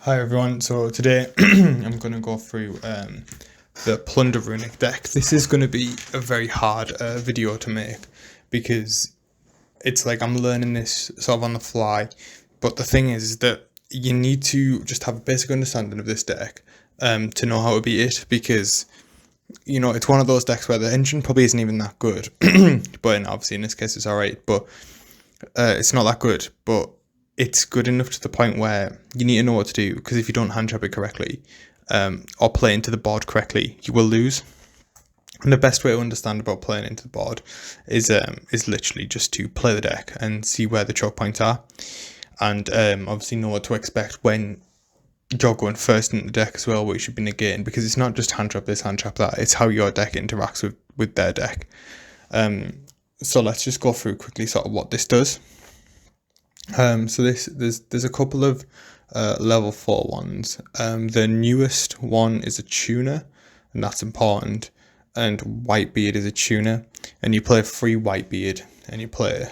Hi everyone, so today I'm going to go through the Plunder Runick deck. This is going to be a very hard video to make because it's like I'm learning this sort of on the fly, but the thing is that you need to just have a basic understanding of this deck to know how to beat it, because you know it's one of those decks where the engine probably isn't even that good, but obviously in this case it's alright, but it's not that good, but it's good enough to the point where you need to know what to do, because if you don't hand trap it correctly or play into the board correctly, you will lose. And the best way to understand about playing into the board is literally just to play the deck and see where the choke points are, and obviously know what to expect when you're going first in the deck as well, what you should be negating, because it's not just hand trap this, hand trap that, it's how your deck interacts with their deck. So let's just go through quickly sort of what this does. So there's a couple of level 4 ones. The newest one is a tuner, and that's important. And Whitebeard is a tuner, and you play 3 Whitebeard, and you play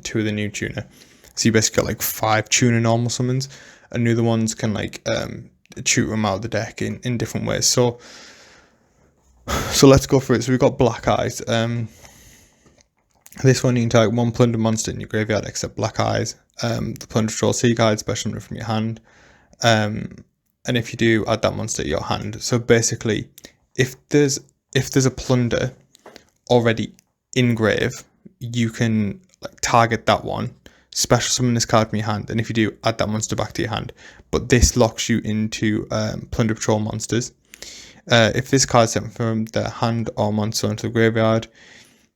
2 of the new tuner. So you basically got like 5 tuner normal summons, and the other ones can like shoot them out of the deck in different ways. So let's go through it. So we've got Black Eyes. This one you can target 1 Plunder monster in your graveyard except Black Eyes. The Plunder Patroll Sea Guide, special summon from your hand. And if you do, add that monster to your hand. So basically, if there's a Plunder already in grave, you can like target that one, special summon this card from your hand, and if you do, add that monster back to your hand. But this locks you into Plunder Patrol monsters. If this card is sent from the hand or monster into the graveyard,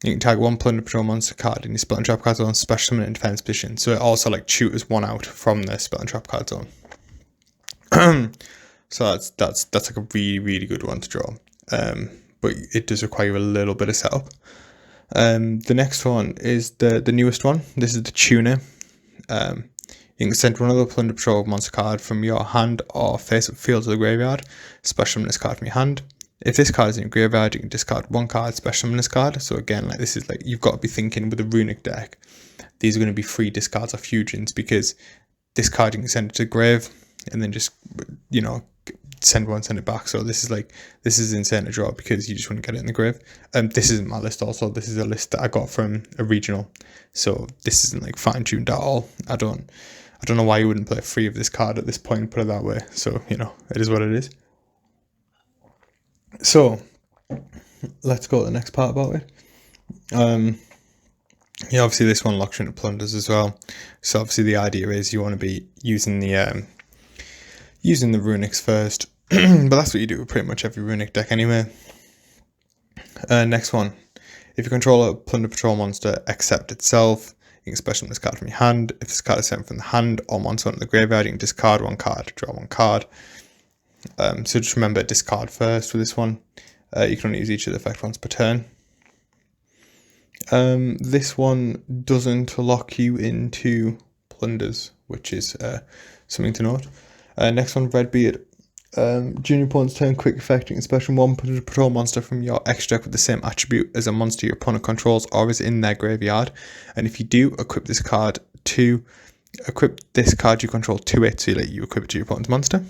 you can target 1 Plunder Patrol monster card in your spell and trap card zone, special summon in defense position. So it also like tutors 1 out from the spell and trap card zone. So that's like a really good one to draw. But it does require a little bit of setup. The next one is the newest one. This is the tuner. You can send one of the Plunder Patrol monster card from your hand or face up field to the graveyard, special summon this card from your hand. If this card is in your graveyard, you can discard 1 card, special summon this card. So again, like this is like, you've got to be thinking with a Runick deck, these are going to be free discards of Fusions, because this card you can send it to the grave and then just, you know, send one, send it back. So this is insane to draw because you just want to get it in the grave. This isn't my list also, this is a list that I got from a regional. So this isn't like fine-tuned at all. I don't know why you wouldn't play free of this card at this point, put it that way. So, you know, it is what it is. So let's go to the next part about it. Yeah, obviously this one locks you into plunders as well. So obviously the idea is you want to be using the Runicks first, but that's what you do with pretty much every Runick deck anyway. Next one, if you control a Plunder Patrol monster except itself, you can special summon this card from your hand. If this card is sent from the hand or monster into the graveyard, you can discard 1 card, draw 1 card. So just remember, discard first with this one. You can only use each of the effect once per turn. This one doesn't lock you into plunders, which is something to note. Next one, Redbeard. During your opponent's turn, quick effect, you can special 1 Patrol monster from your extra deck with the same attribute as a monster your opponent controls or is in their graveyard. And if you do, equip this card you control to it, so you equip it to your opponent's monster.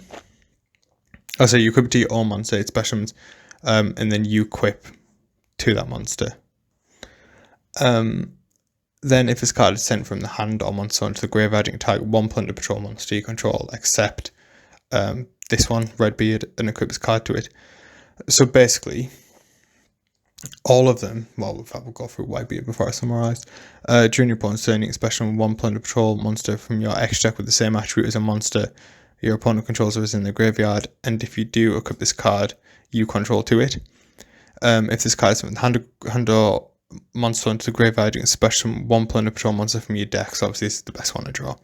Oh, so you equip it to your own monster, it specials, and then you equip to that monster. Then if this card is sent from the hand or monster onto the graveyard, you can target 1 Plunder Patrol monster you control, except this one, Redbeard, and equip this card to it. So basically, all of them, well, in fact, we'll go through Whitebeard before I summarise. During your opponent's turn, you can special 1 Plunder Patrol monster from your extra deck with the same attribute as a monster your opponent controls is in the graveyard, and if you do equip this card you control to it. If this card is from the hand or monster into the graveyard, you can special 1 Plunder Patrol monster from your deck. So obviously this is the best one to draw.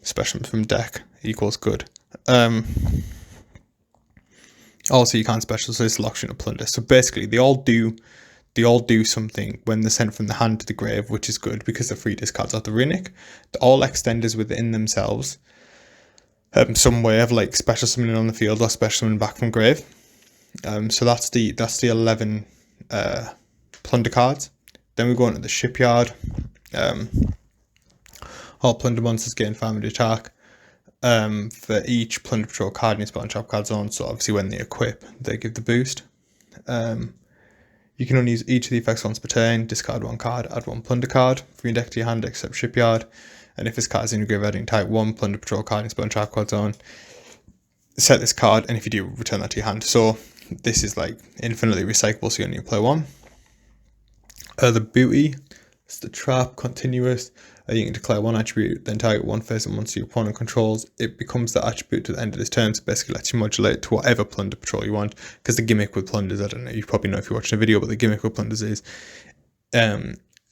Special from deck equals good. Also you can't special, so this locks you in a plunder. So basically they all do something when they're sent from the hand to the grave, which is good because they're free discards of the Runick. They're all extenders within themselves. Some way of like special summoning on the field or special summoning back from grave. So that's the 11 plunder cards. Then we go into the shipyard. All plunder monsters gain family attack. for each Plunder Patrol card in your Spell and Trap card zone. So obviously when they equip, they give the boost. You can only use each of the effects once per turn. Discard one card, add one Plunder card from your deck to your hand except Shipyard. And if this card is in your graveyard, you can type one Plunder Patrol card in your Spell and Trap card zone. Set this card, and if you do, return that to your hand. So this is like infinitely recyclable, so you only play one. The booty, it's the trap, continuous. You can declare one attribute, then target one face and monster your opponent controls. It becomes the attribute to the end of this turn, so basically lets you modulate to whatever Plunder Patrol you want. Because the gimmick with Plunders, I don't know, you probably know if you're watching a video, but the gimmick with Plunders is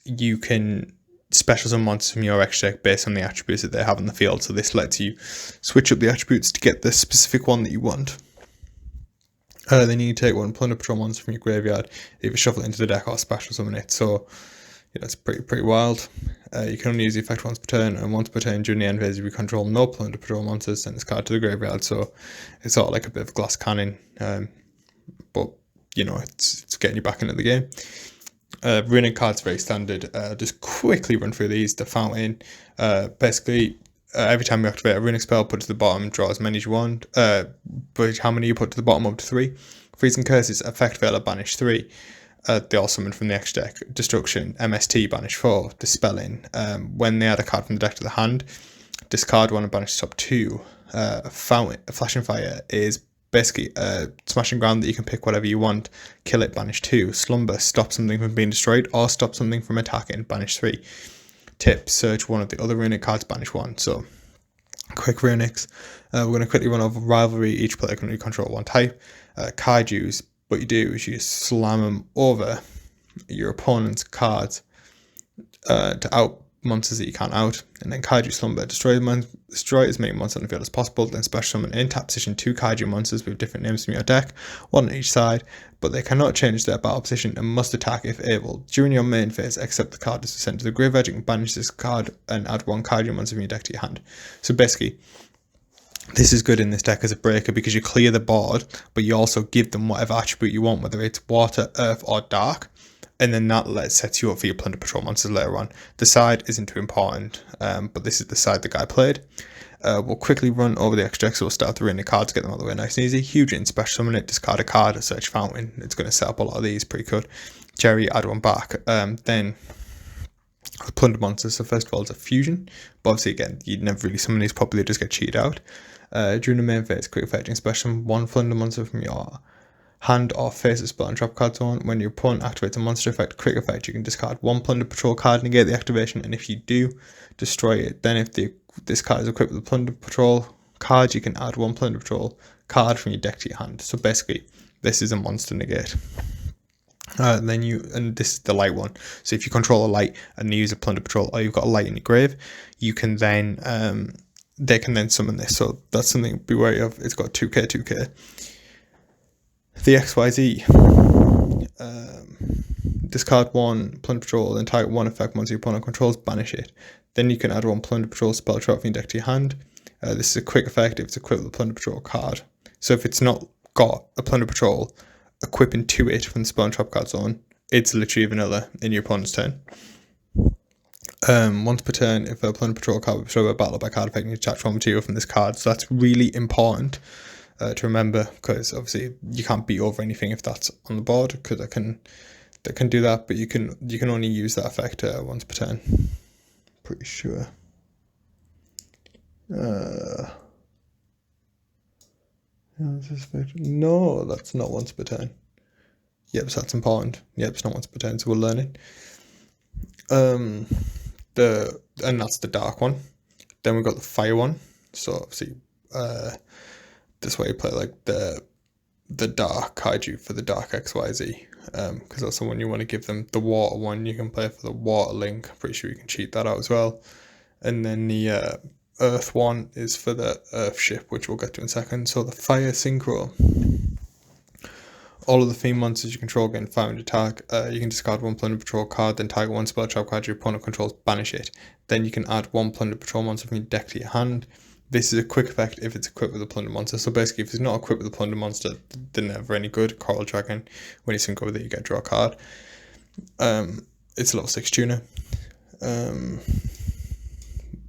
you can special summon monsters from your extra deck based on the attributes that they have in the field. So this lets you switch up the attributes to get the specific one that you want. Then you can take one Plunder Patrol monster from your graveyard, either shuffle it into the deck or special summon it. So yeah, that's pretty wild. You can only use the effect once per turn, and once per turn during the end phase, if you control no Plunder Patrol monsters, send this card to the graveyard. So it's sort of like a bit of a glass cannon, but you know, it's getting you back into the game. Runick cards very standard. Just quickly run through these. The Fountain, basically every time you activate a Runick spell, put it to the bottom, draw as many as you want. But how many you put to the bottom, up to 3. Freezing Curses, Effect Veiler, banish 3. They all summon from the extra deck. Destruction, MST, banish 4. Dispelling, when they add a card from the deck to the hand, discard one and banish top 2. Fountain, Flashing Fire is basically a smashing ground that you can pick whatever you want. Kill it, banish 2. Slumber, stop something from being destroyed or stop something from attacking, banish 3. Tip, search one of the other Runick cards, banish 1. So quick Runicks. We're going to quickly run over Rivalry. Each player can only control one type. Kaijus, what you do is you slam them over your opponent's cards to out monsters that you can't out. And then Kaiju Slumber, destroy as many monsters on the field as possible, then special summon in tap position 2 Kaiju monsters with different names from your deck, one on each side, but they cannot change their battle position and must attack if able. During your main phase, except the card is sent to the graveyard, you can banish this card and add one Kaiju monster from your deck to your hand. So basically, this is good in this deck as a breaker because you clear the board, but you also give them whatever attribute you want, whether it's water, earth, or dark. And then that sets you up for your Plunder Patrol monsters later on. The side isn't too important, but this is the side the guy played. We'll quickly run over the extra deck, so we'll start the Runick cards, get them out of the way nice and easy. Huge in special summon it, discard a card, search Fountain. It's going to set up a lot of these, pretty good. Jerry, add one back. Then the Plunder monsters, so first of all it's a fusion, but obviously again, you'd never really summon these properly, just get cheated out. During the main phase, quick effect in special summon one Plunder monster from your hand or face a spell and trap card zone. When your opponent activates a monster effect, quick effect, you can discard one Plunder Patrol card, negate the activation, and if you do, destroy it. Then if this card is equipped with a Plunder Patrol card, you can add one Plunder Patrol card from your deck to your hand. So basically, this is a monster negate. And this is the light one. So if you control a light and you use a Plunder Patrol, or you've got a light in your grave, you can then they can then summon this. So that's something to be wary of. It's got 2k. The XYZ, discard one Plunder Patrol, then target one effect monster your opponent controls, banish it. Then you can add one Plunder Patrol spell trap from your deck to your hand. This is a quick effect if it's equipped with a Plunder Patrol card. So if it's not got a Plunder Patrol equipping to it from the spell and trap card zone, it's literally vanilla in your opponent's turn. Once per turn, if a Plunder Patrol card will destroy a battle by card effect, you attach one material from this card. So that's really important to remember, because obviously you can't beat over anything if that's on the board, because that can do that, but you can only use that effect once per turn. Pretty sure. No, that's not once per turn. Yep, so that's important. Yep, it's not once per turn, so we'll learn it. And that's the dark one. Then we've got the fire one. So obviously, this way you play like the dark kaiju for the dark XYZ. Because that's the one you want to give them. The water one you can play for the water link. I'm pretty sure you can cheat that out as well. And then the earth one is for the earth ship, which we'll get to in a second. So the fire synchro. All of the theme monsters you control gain fire and attack. You can discard one Plunder Patrol card, then target one spell trap card your opponent controls, banish it. Then you can add one Plunder Patrol monster from your deck to your hand. This is a quick effect if it's equipped with a Plunder monster. So basically, if it's not equipped with a Plunder monster, they're never any good. Coral Dragon, when you sync with it, you get to draw a card. It's a level 6 tuner.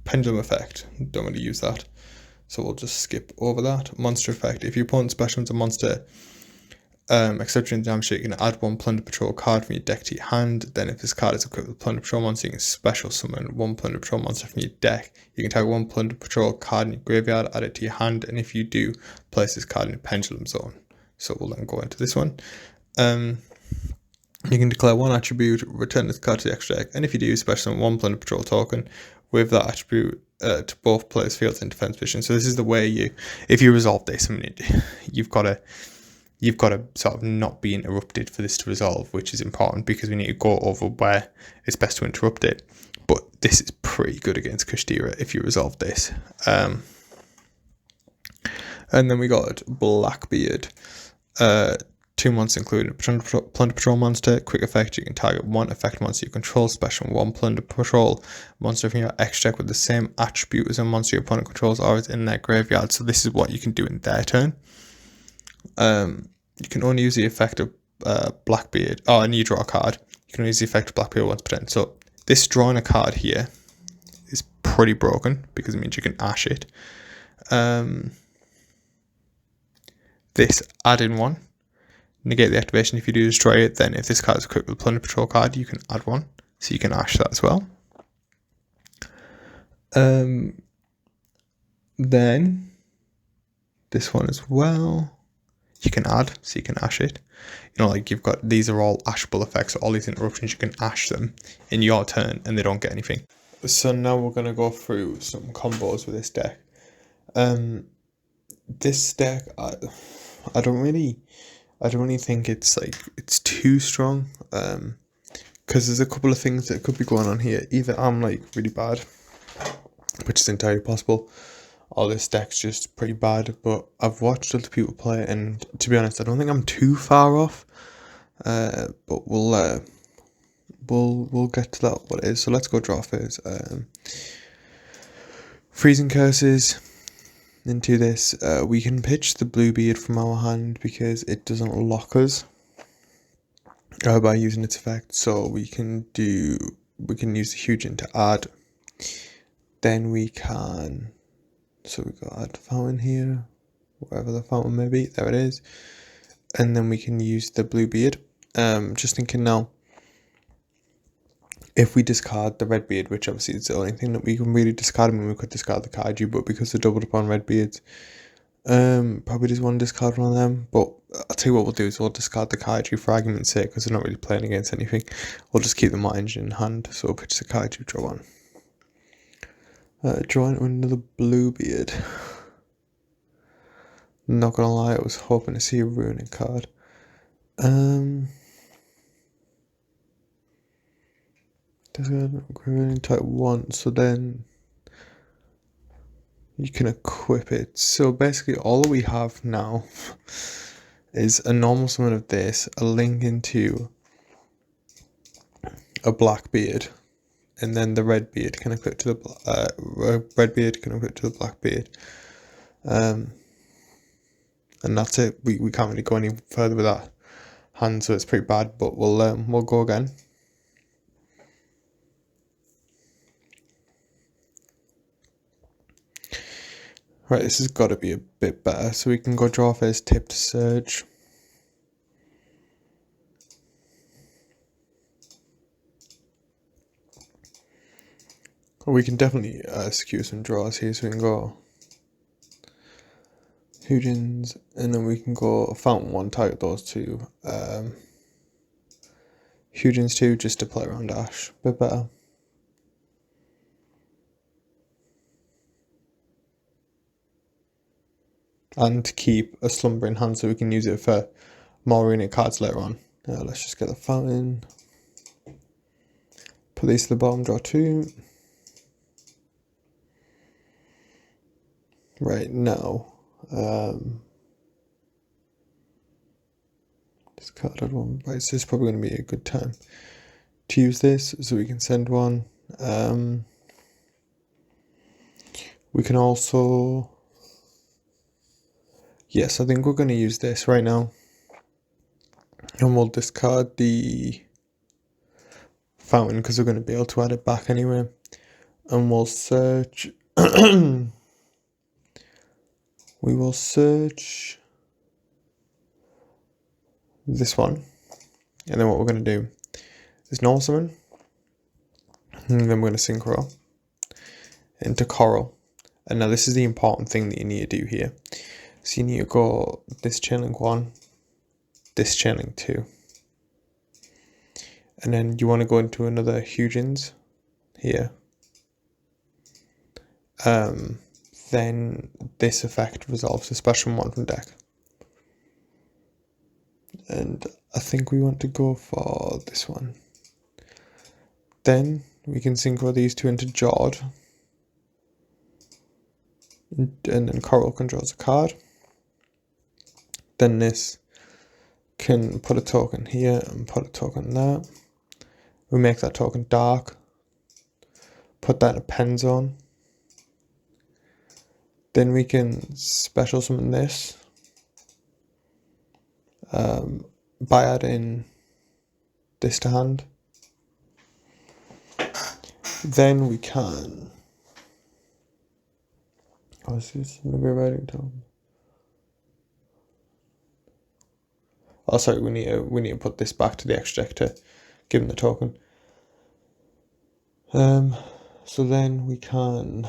Pendulum effect, don't really use that. so we'll just skip over that. Monster effect: if your opponent's special is a monster, except during the damage, you can add 1 Plunder Patrol card from your deck to your hand. Then if this card is equipped with Plunder Patrol monster, you can special summon 1 Plunder Patrol monster from your deck. You can target 1 Plunder Patrol card in your graveyard, add it to your hand, and if you do, place this card in your Pendulum Zone. So we'll then go into this one. You can declare 1 attribute, return this card to the extra deck, and if you do, special summon 1 Plunder Patrol token with that attribute to both players' fields and defense position. So this is the way if you resolve this, I mean, you've got to sort of not be interrupted for this to resolve, which is important because we need to go over where it's best to interrupt it. But this is pretty good against Kushtira if you resolve this. And then we got Blackbeard. 2 monsters including a Plunder Patrol monster. Quick effect: you can target 1 effect monster you control, special 1 Plunder Patrol monster from your extra deck with the same attribute as a monster your opponent controls or is in their graveyard. So this is what you can do in their turn. You can only use the effect of Blackbeard. Oh, and you draw a card. You can only use the effect of Blackbeard once per turn. So this drawing a card here is pretty broken because it means you can ash it. This add in 1. Negate the activation if you do destroy it. Then if this card is equipped with a Plunder Patrol card, you can add 1. So you can ash that as well. Then this one as well, you can add, so you can ash it. You know, like you've got, these are all ashable effects, so all these interruptions, you can ash them in your turn and they don't get anything. So now we're going to go through some combos with this deck. This deck, I don't really think it's too strong, because there's a couple of things that could be going on here. Either I'm like really bad, which is entirely possible, or this deck's just pretty bad. But I've watched other people play it, and to be honest, I don't think I'm too far off. But we'll get to that what it is. So let's go draw phase. Freezing Curses. Into this, we can pitch the Bluebeard from our hand because it doesn't lock us by using its effect. So we can use the Hugin to add. Then we can, so we got add fountain here, wherever the fountain may be. There it is. And then we can use the Bluebeard. Just thinking now, if we discard the Redbeard, which obviously is the only thing that we can really discard, I mean, we could discard the Kaiju, but because they're doubled up on Redbeards, probably just want to discard one of them. But I'll tell you what we'll do is we'll discard the Kaiju for argument's sake, because they're not really playing against anything. We'll just keep the Might Engine in hand, so we'll pitch the Kaiju, draw 1. Draw into another Bluebeard. Not gonna lie, I was hoping to see a Runick card. Type 1, so then you can equip it. So basically all we have now is a normal summon of this, a link into a Blackbeard, and then the Redbeard can equip to the Redbeard can equip to the Blackbeard. And that's it. We can't really go any further with that hand, so it's pretty bad, but we'll go again. Right, this has got to be a bit better. So we can go draw phase, tip to Surge. We can definitely skew some draws here, so we can go Hugins, and then we can go Fountain 1, target those 2. Hugins 2, just to play around Ash, a bit better. And to keep a Slumber in hand so we can use it for more Runick cards later on. Let's just get the Fountain. Put these to the bottom, draw 2. Right, now. Discarded 1. Right, so this is probably going to be a good time to use this, so we can send 1. We can also... Yes, I think we're going to use this right now. And we'll discard the Fountain because we're going to be able to add it back anyway. And we'll search we will search this one, and then what we're going to do is normal summon, and then we're going to synchro into coral. And now this is the important thing that you need to do here. So you need to go this chain link 1, this chain link 2, and then you want to go into another Huygens here. Then this effect resolves the special one from deck. And I think we want to go for this one. Then we can synchro these two into Jord. And then Coral controls a card. Then this can put a token here and put a token there. We make that token dark. Put that in a pen zone. Then we can special summon this by adding this to hand. Then we can. Oh, is this maybe a writing tone? Oh, sorry. We need to put this back to the extra deck to give him the token. So then we can.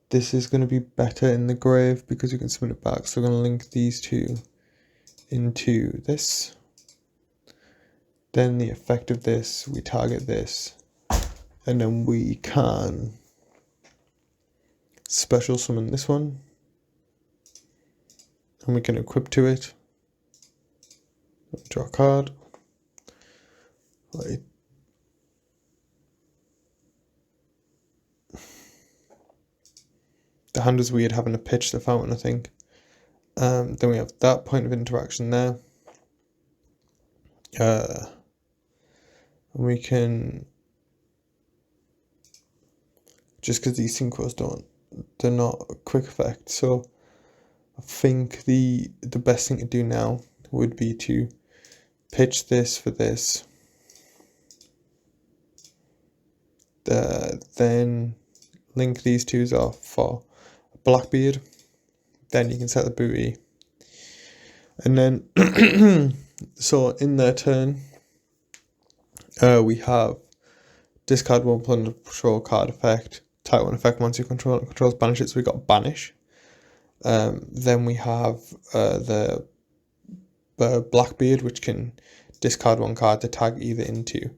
This is going to be better in the grave because you can summon it back. So we're going to link these two into this. Then the effect of this, we target this. And then we can special summon this one. And we can equip to it. Draw a card. Right. The hand is weird having to pitch the fountain, I think. Then we have that point of interaction there. And we can, just because these synchros they're not a quick effect. So I think the best thing to do now would be to pitch this for this. Then link these twos off for Blackbeard. Then you can set the booty. And then, so in their turn, we have discard 1 plunder patrol card effect. Type 1 effect once you control it controls banish it. So we got banish. Then we have the Blackbeard, which can discard 1 card to tag either into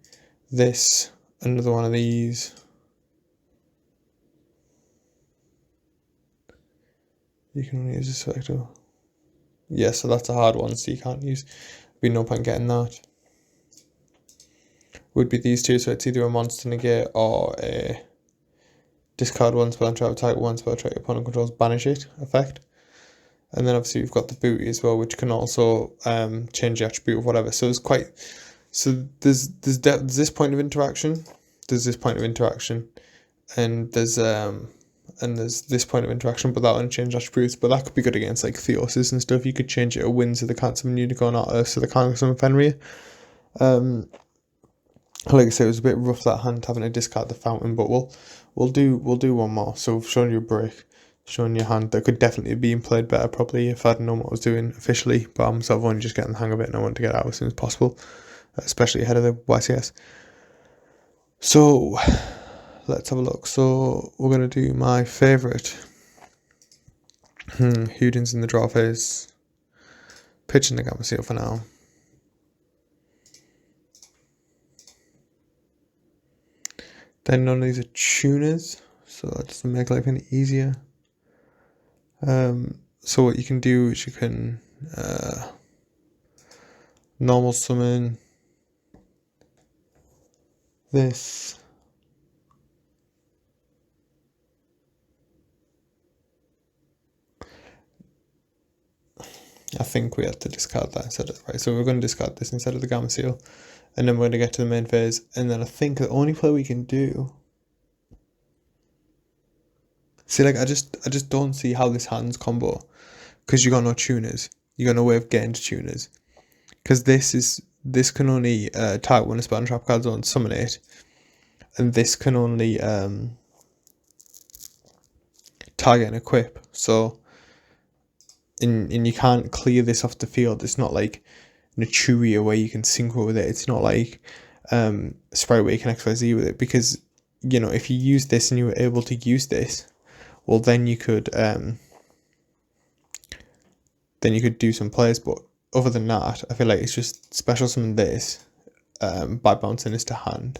this, another one of these. You can only use this effect. Yeah, so that's a hard one, so you can't use. Be no point getting that. Would be these two, so it's either a monster negate or a discard 1 spell and try to type 1 spell, try your opponent controls banish it effect. And then obviously we've got the booty as well, which can also change the attribute of whatever. So it's quite. So there's this point of interaction. There's this point of interaction, and there's this point of interaction, but that won't change attributes. But that could be good against like Theosis and stuff. You could change it to win so they can't summon Unicorn, not Earth so they can't summon Fenrir. Like I say, it was a bit rough that hand having to discard the fountain, but we'll do one more. So we've shown you a break, showing your hand that could definitely be played better probably if I'd known what I was doing officially. But I'm sort of only just getting the hang of it, and I want to get out as soon as possible, especially ahead of the YCS. So let's have a look. So we're going to do my favourite. Huygens in the draw phase. Pitching the Gamma Seal for now. Then none of these are tuners, so that doesn't make life any easier. So what you can do is you can normal summon this. I think we have to discard that instead of, right, so we're going to discard this instead of the Gamma Seal. And then we're going to get to the main phase. And then I think the only play we can do... See, like, I just don't see how this hand's combo. Because you got no tuners. You got no way of getting to tuners. Because this can only target one of spell and trap cards on summon it. And this can only target and equip. So and you can't clear this off the field. It's not like Naturia where you can synchro with it. It's not like Sprite where you can XYZ with it, because if you use this and you were able to use this, well then you could do some plays. But other than that, I feel like it's just special summon this by bouncing this to hand.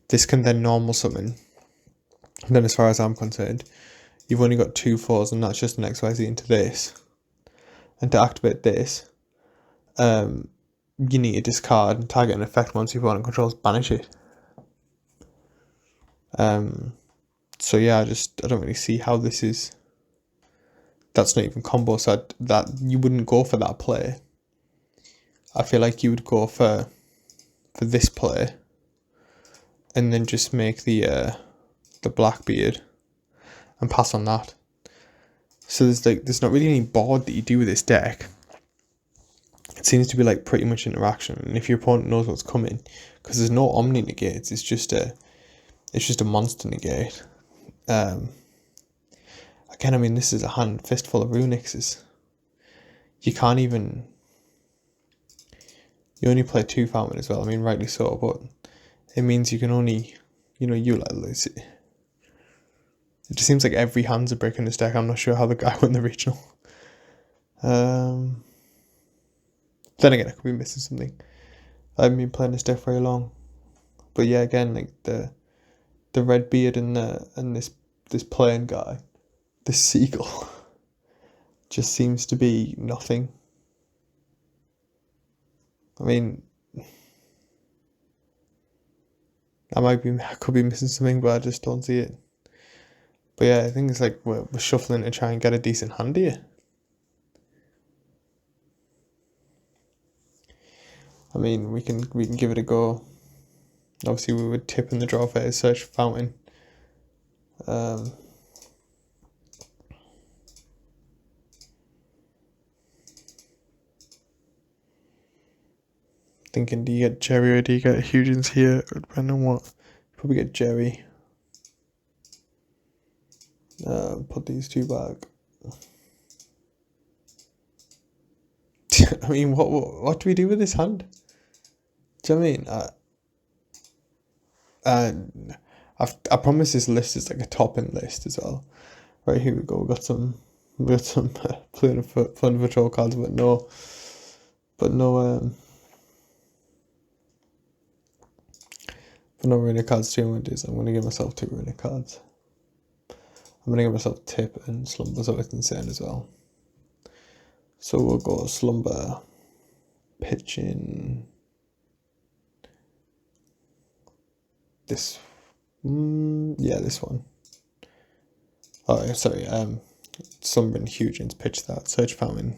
This can then normal summon. And then as far as I'm concerned, you've only got 2 4s, and that's just an XYZ into this. And to activate this, you need to discard and target an effect once your opponent controls banish it. So yeah, I don't really see how this is. That's not even combo, so that you wouldn't go for that play. I feel like you would go for this play, and then just make the Blackbeard and pass on that. So there's not really any board that you do with this deck. It seems to be like pretty much interaction, and if your opponent knows what's coming, because there's no Omni negates, it's just a monster negate. Again, I mean, this is a hand fistful of Runicks. You can't even. You only play 2 Fountain as well. I mean, rightly so, but it means you can only, utilize it. It just seems like every hand's a brick in this deck. I'm not sure how the guy won the regional. Then again, I could be missing something. I haven't been playing this deck very long. But yeah, again, like the red beard and this plain guy, this seagull, just seems to be nothing. I mean, I could be missing something, but I just don't see it. But yeah, I think it's like we're shuffling to try and get a decent hand here. I mean, we can give it a go. Obviously, we would tip in the draw phase, search for Fountain. Thinking, do you get Jerry or do you get Huygens here? Depending on what. Probably get Jerry. Put these 2 back. I mean, what do we do with this hand? Do you know what I mean? I promise this list is like a top-end list as well. Right, here we go. We got some Plunder Patrol cards, but no Runick cards. So I'm going to give myself 2 Runick cards. I'm going to give myself Tip and Slumber, so it's insane as well. So we'll go Slumber, pitching this. Yeah, this one. Oh, sorry. Slumber and Huygens, pitch that. Search Fountain.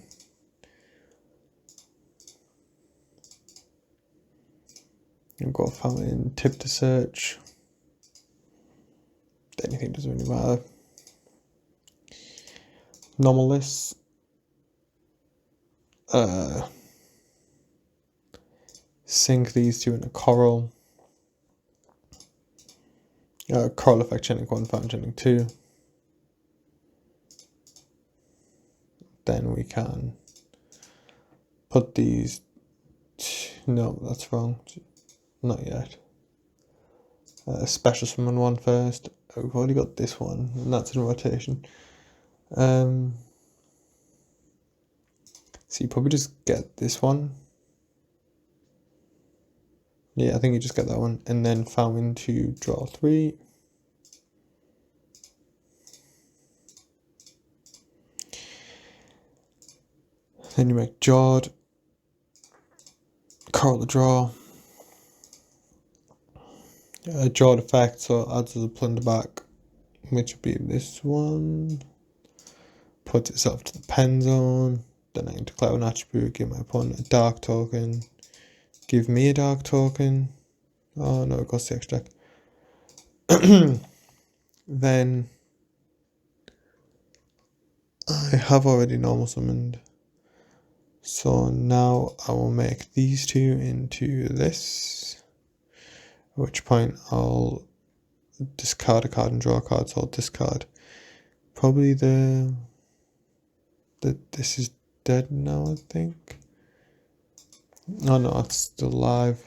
You've got Fountain, Tip to search. Anything doesn't really matter. Normal list. Sink these 2 in a Coral. Coral effect chaining 1, Fountain chaining 2. Then we can put these. No, that's wrong. Not yet. Special summon 1 first. We've already got this one, and that's in rotation. So you probably just get this one. Yeah, I think you just get that one, and then Fountain to draw 3. Then you make Jawed, Coral the draw. Jawed effect, so adds as a Plunder back, which would be this one. Puts itself to the pen zone. Then I can declare an attribute, give my opponent a dark token. Give me a dark token. Oh no, it costs the extra deck. Then I have already normal summoned. So now I will make these 2 into this. At which point I'll discard a card and draw a card, so I'll discard probably the that this is dead now, I think. Oh no, it's still live.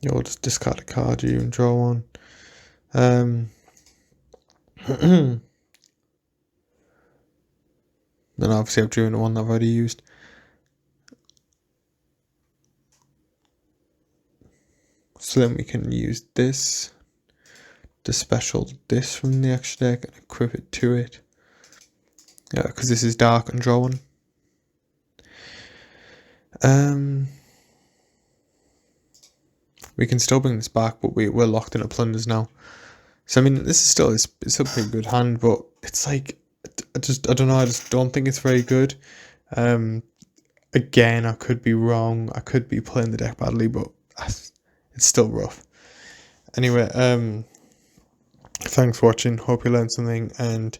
Yeah, we'll just discard a card here and draw one. Then obviously I've drawn the one that I've already used. So then we can use this, the special this from the extra deck, and equip it to it. Yeah, because this is dark and draw one. We can still bring this back, but we're locked into plunders now. So I mean, this is still it's a pretty good hand, but it's like I don't know. I just don't think it's very good. Again, I could be wrong. I could be playing the deck badly, but it's still rough. Anyway, thanks for watching. Hope you learned something, and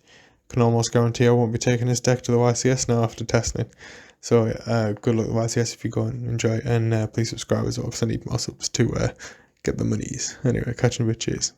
can almost guarantee I won't be taking this deck to the YCS now after testing it. So good luck with YCS if you go and enjoy, and please subscribe as well because I need more subs to get the monies. Anyway, catch you in a bit. Cheers.